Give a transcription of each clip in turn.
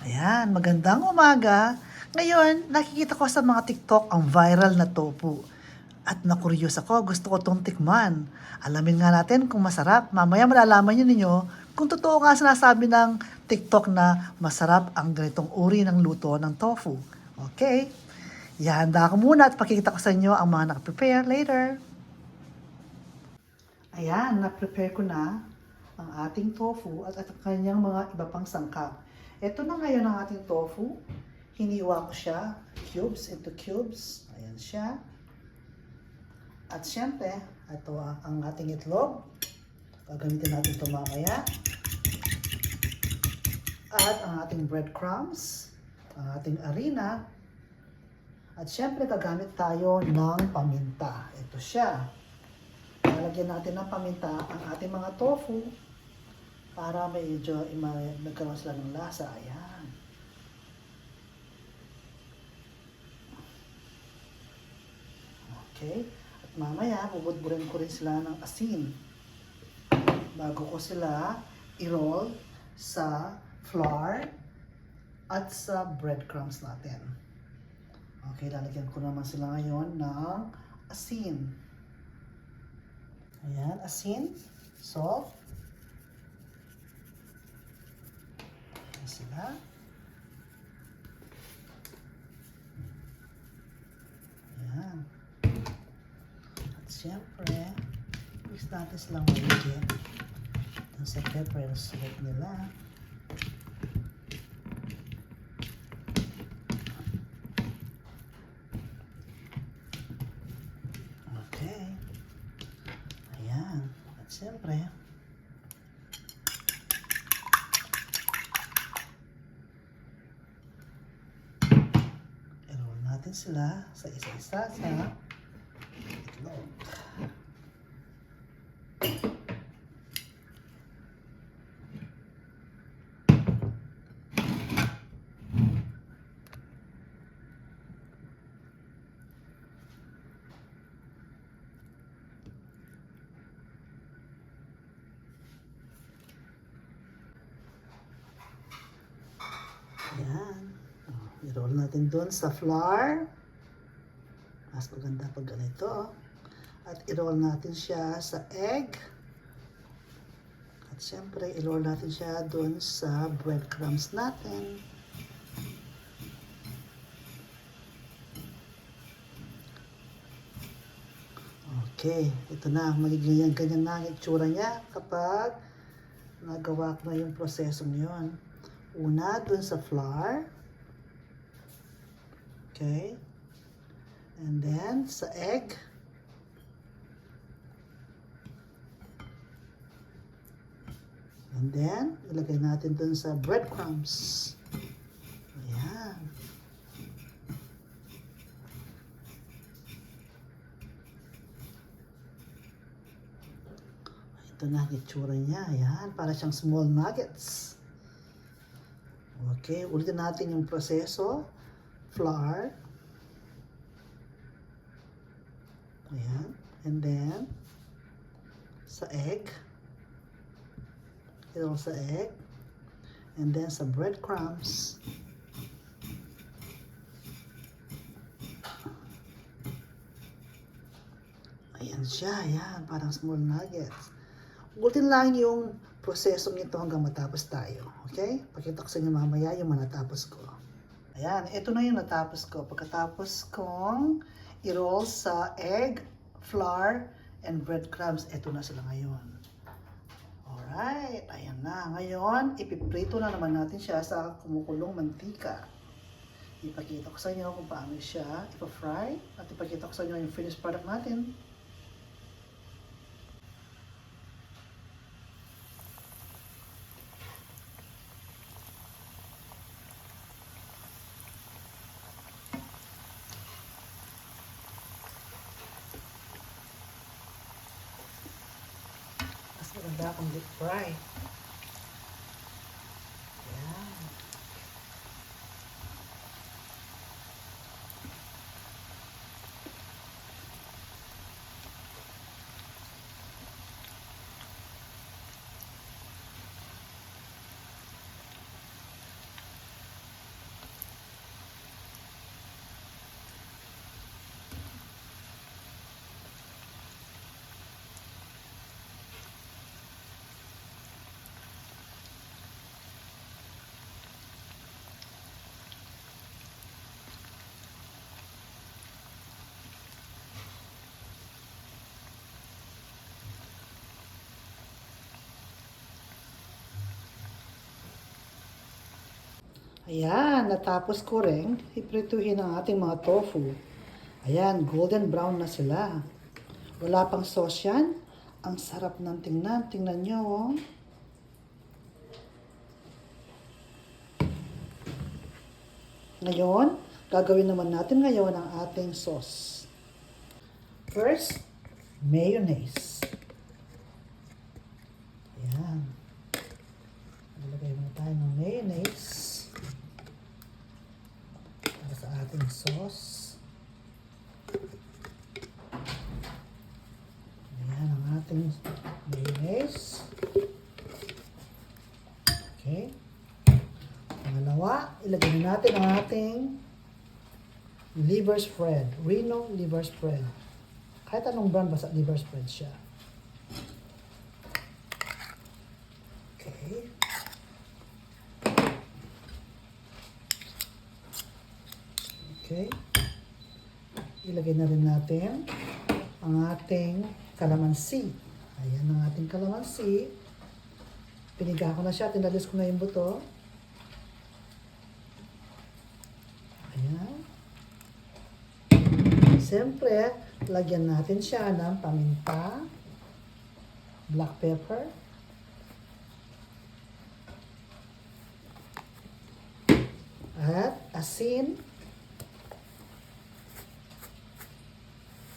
Ayan, magandang umaga. Ngayon, nakikita ko sa mga TikTok ang viral na tofu. At na-curious ako, gusto ko tong tikman. Alamin nga natin kung masarap. Mamaya malalaman nyo ninyo kung totoo nga sinasabi ng TikTok na masarap ang ganitong uri ng luto ng tofu. Okay? Ihanda ko muna at pakikita ko sa inyo ang mga nakaprepare later. Ayan, na-prepare ko na ang ating tofu at ang kanyang mga iba pang sangkap. Ito na ngayon ang ating tofu. Hiniwa ko siya, cubes into cubes. Ayan siya. At syempre, ito ang ating itlog. Gagamitin natin ito mamaya. At ang ating breadcrumbs, ang ating harina. At syempre, gagamit tayo ng paminta. Ito siya. Lalagyan natin ng paminta ang ating mga tofu para medyo nagkaroon sila ng lasa. Ayan. Okay. At mamaya, bubudburin ko rin sila ng asin bago ko sila i-roll sa flour at sa breadcrumbs natin. Okay, lalagyan ko naman sila ngayon ng asin. Ayan, asin, salt. Ayan sila. Ayan. At siyempre, mix natin silang maligit. Ang sa pepper and salt nila. Okay. Ayan. At siyempre, i-roll natin sila sa isa-isa sa itlog. Ayan. I-roll natin doon sa flour. Mas maganda pag ganito. At i-roll natin siya sa egg. At siyempre, i-roll natin siya doon sa breadcrumbs natin. Okay, ito na. Magiging ganyan na ang itsura niya kapag nagawa ko na yung prosesong yun. Una, dun sa flour. Okay. And then, sa egg. And then, ilagay natin dun sa breadcrumbs. Ayan. Ito na ang itsura niya. Ayan, para siyang small nuggets. Okay, ulitin natin yung proseso. Flour. Ayan. And then, sa egg. Ito sa egg. And then sa breadcrumbs. Ayan siya. Ayan, parang small nuggets. Ulitin lang yung prosesong ito hanggang matapos tayo. Okay? Pakita ko sa inyo mamaya yung natapos ko. Ayan, ito na yung natapos ko. Pagkatapos kong i-roll sa egg, flour, and breadcrumbs, ito na sila ngayon. Alright, ayan na. Ngayon, ipiprito na naman natin siya sa kumukulong mantika. Ipakita ko sa inyo kung paano siya ipa-fry at ipakita ko sa inyo yung finished product natin. Maganda akong deep fry. Ayan. Ayan, natapos ko rin iprituhin ang ating mga tofu. Ayan, golden brown na sila. Wala pang sauce yan. Ang sarap ng tingnan. Tingnan nyo, oh. Ngayon, gagawin naman natin ngayon ang ating sauce. First, mayonnaise. Ayan. Ilagay mo tayo ng mayonnaise para sa ating sauce. Ayan ang ating mayonnaise. Okay. Pangalawa, ilagay natin ang ating liver spread. Reno liver spread. Kahit anong brand basta liver spread siya. Okay. Okay. Ilagay na rin natin ang ating kalamansi. Ayan ang ating kalamansi. Piniga ko na siya. Tinalis ko na yung buto. Ayan. Siyempre, lagyan natin siya ng paminta, black pepper, at asin,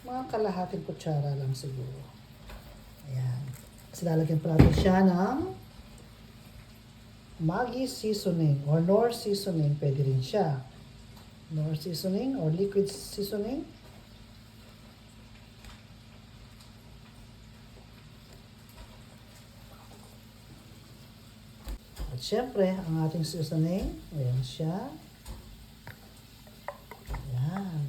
mga kalahating kutsara lang siguro. Ayan. Kasi lalagyan pa natin siya ng Maggi seasoning or Knorr seasoning. Pwede rin siya. Knorr seasoning or liquid seasoning. At syempre, ang ating seasoning, ayan siya. Ayan.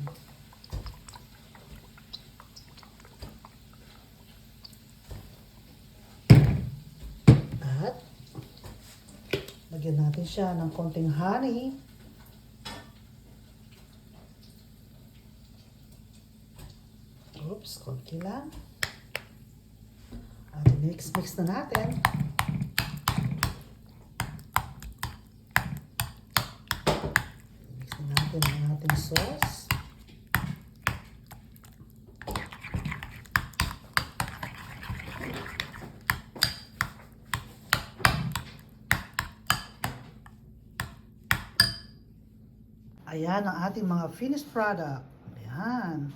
At, lagyan natin siya ng konting honey. Oops, konti lang. At mix na natin. Mix na natin ang ating sauce. Ayan ang ating mga finished product. Ayan.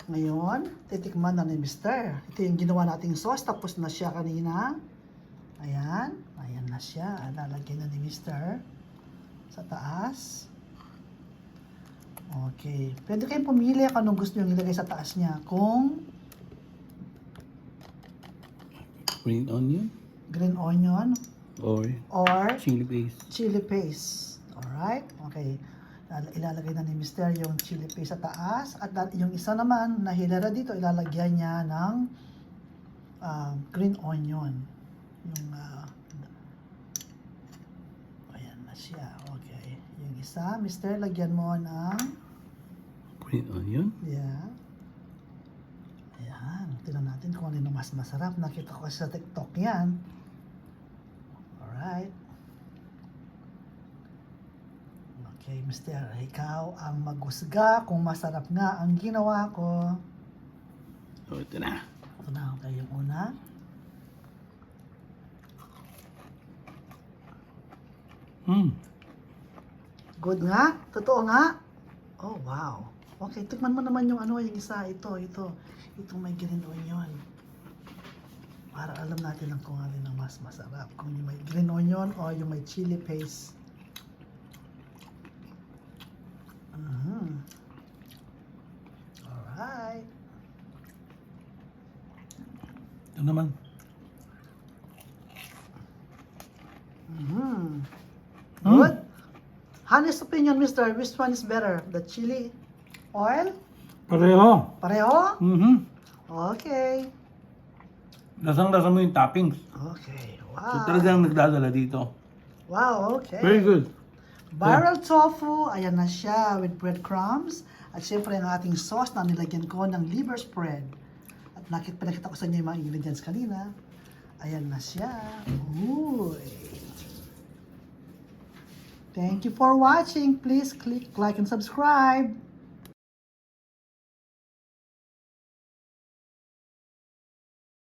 Ngayon, titikman na ni Mr. Ito yung ginawa nating sauce. Tapos na siya kanina. Ayan. Ayan na siya. Lalagyan na ni Mr. sa taas. Okay. Pwede kayong pumili kung anong gusto nyo ilagay sa taas niya. Kung Green onion green onion or or chili paste. chili paste. Alright? Okay. Ilalagay na ni Mr. yung chili paste sa taas. At yung isa naman na hilera dito, ilalagyan niya ng green onion. Yung, ayan na siya. Okay. Yung isa, Mr. lagyan mo ng, Green onion? yeah. Ayan. Tingnan natin kung ano yung mas masarap. Nakita ko sa TikTok yan. Alright. Okay, Mr. Ikaw ang maghusga kung masarap nga ang ginawa ko. So, ito na. Ito na, okay, yung una. Good nga? Totoo nga? Oh, wow. Okay, tikman mo naman yung ano, yung isa. Ito. Itong may green onion. Para alam natin lang kung alin ang mas masarap. Kung yung may green onion o yung may chili paste. Alright. Ito naman. Good. Honest opinion, Mr. Which one is better? The chili oil? Pareho. Pareho? Okay. Lasang-lasa mo yung toppings. Okay. So, Wow. talagang nagdadala dito. Wow, okay. Very good. Viral tofu, ayan na siya with breadcrumbs. At syempre ang ating sauce na nilagyan ko ng liver spread. At pinakita ko sa inyo yung mga ingredients kanina. Ayan na siya. Uy. Thank you for watching. Please click like and subscribe.